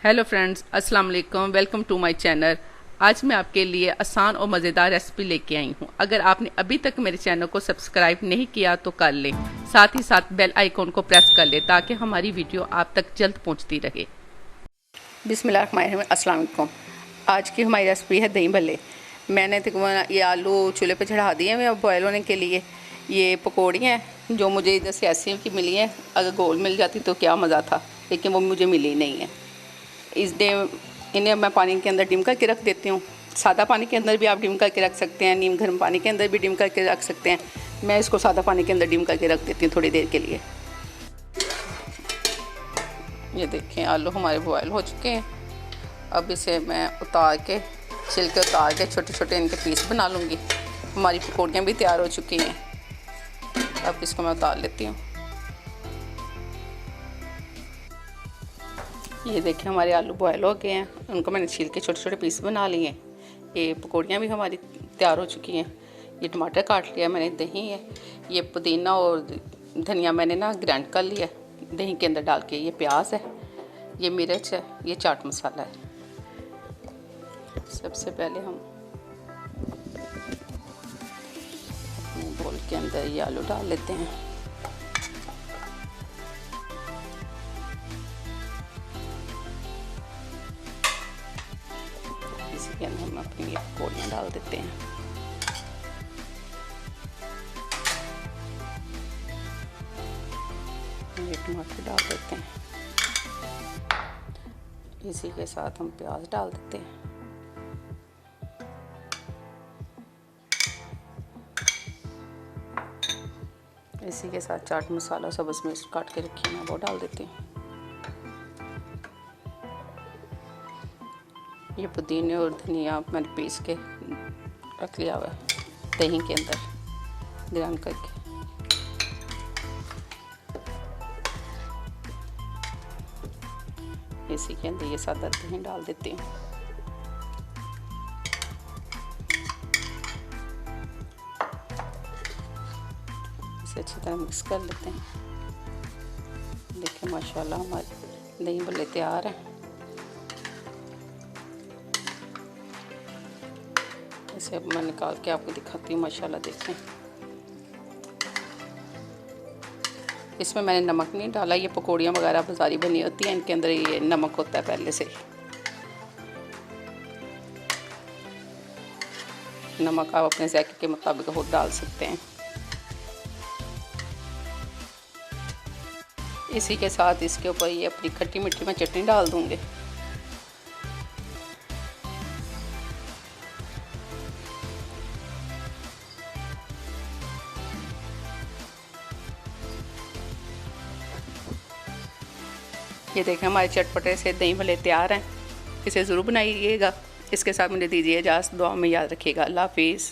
Hello friends, अस्सलाम वालेकुम। Welcome to my channel. आज मैं आपके लिए आसान और मज़ेदार रेसिपी लेके आई हूँ। अगर आपने अभी तक मेरे चैनल को सब्सक्राइब नहीं किया तो कर लें, साथ ही साथ बेल आइकॉन को प्रेस कर लें ताकि हमारी वीडियो आप तक जल्द पहुँचती रहे। बिस्मिल्लाहिर्रहमानिर्रहीम, अस्सलाम वालेकुम। आज की हमारी रेसिपी है दही भल्ले। मैंने ये आलू चूल्हे पे चढ़ा दिए हैं अब बॉयल होने के लिए। ये पकौड़ी हैं जो मुझे इधर से ऐसी की मिली हैं। अगर गोल मिल जाती तो क्या मज़ा था, लेकिन वो मुझे मिली नहीं है। इन्हें मैं पानी के अंदर डिम करके रख देती हूँ। सादा पानी के अंदर भी आप डिम करके रख सकते हैं, नीम गर्म पानी के अंदर भी डिम करके रख सकते हैं। मैं इसको सादा पानी के अंदर डिम करके रख देती हूँ थोड़ी देर के लिए। ये देखें, आलू हमारे बॉयल हो चुके हैं। अब इसे मैं उतार के, छिलके उतार के छोटे छोटे इनके पीस बना लूँगी। हमारी पकौड़ियाँ भी तैयार हो चुकी हैं। अब इसको मैं उतार लेती हूँ। ये देखिए, हमारे आलू बॉयल हो गए हैं। उनको मैंने छील के छोटे छोटे पीस बना लिए हैं। ये पकौड़ियाँ भी हमारी तैयार हो चुकी हैं। ये टमाटर काट लिया मैंने, दही है, ये पुदीना और धनिया मैंने ना ग्राइंड कर लिया दही के अंदर डाल के। ये प्याज है, ये मिर्च है, ये चाट मसाला है। सबसे पहले हम अपने बोल के अंदर ये आलू डाल लेते हैं। इसी के अंदर हम अपनी ये पकौड़ियाँ डाल देते हैं। ये टमाटर डाल देते हैं। इसी के साथ हम प्याज डाल देते हैं। इसी के साथ चाट मसाला सब्ज़ मिर्च काट के रखी है, वो डाल देती हूँ। ये पुदीने और धनिया मैंने पीस के रख लिया हुआ है दही के अंदर ग्राइंड करके। इसी के अंदर ये सादा दही डाल देती हूँ। इसे अच्छी तरह मिक्स कर लेते हैं। देखिए माशाल्लाह हमारे दही भल्ले तैयार हैं। इसे अब मैं निकाल के आपको दिखाती हूँ। माशाल्लाह देखें, इसमें मैंने नमक नहीं डाला। ये पकौड़ियाँ वगैरह बाज़ारी बनी होती हैं, इनके अंदर ये नमक होता है पहले से। नमक आप अपने ज़ायके के मुताबिक खुद डाल सकते हैं। इसी के साथ इसके ऊपर ये अपनी खट्टी मीठी मैं चटनी डाल दूँगी। ये देखें, हमारे चटपटे से दही भल्ले तैयार हैं। इसे ज़रूर बनाइएगा। इसके साथ मुझे दीजिए इजाज़त। दुआ में याद रखिएगा। अल्लाह हाफिज़।